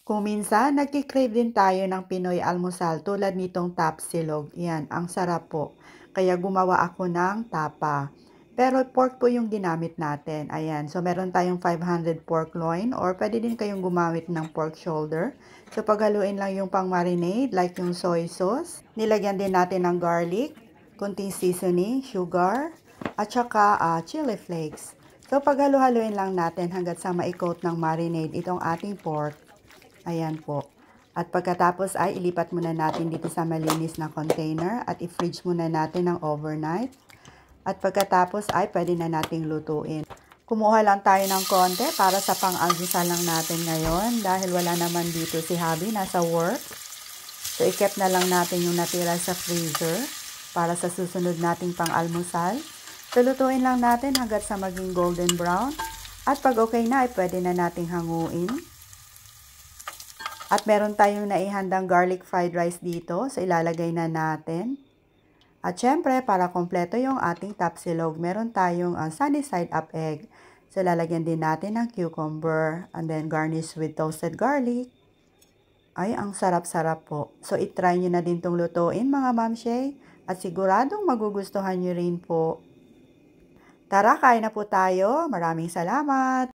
Kung minsan, nagki-crave din tayo ng Pinoy almusal tulad nitong tapsilog. Yan, ang sarap po. Kaya gumawa ako ng tapa. Pero pork po yung ginamit natin. Ayan, so meron tayong 500 pork loin or pwede din kayong gumamit ng pork shoulder. So paghaluin lang yung pang marinade like yung soy sauce. Nilagyan din natin ng garlic, kunting seasoning, sugar, at saka chili flakes. So paghalu-haluin lang natin hanggat sa ma-coat ng marinade itong ating pork. Ayan po. At pagkatapos ay ilipat muna natin dito sa malinis na container at i-fridge muna natin ng overnight. At pagkatapos ay pwede na nating lutuin. Kumuha lang tayo ng konti para sa pang-almusal lang natin ngayon dahil wala naman dito si Habi, nasa work. So i-keep na lang natin yung natira sa freezer para sa susunod nating pang-almusal. So lutuin lang natin hanggat sa maging golden brown. At pag okay na ay pwede na nating hanguin. At meron tayong naihandang garlic fried rice dito. So, ilalagay na natin. At syempre, para kompleto yung ating tapsilog, meron tayong sunny side up egg. So, lalagyan din natin ng cucumber. And then, garnish with toasted garlic. Ay, ang sarap-sarap po. So, itry nyo na din itong lutuin mga mamshay. At siguradong magugustuhan nyo rin po. Tara, kain na po tayo. Maraming salamat!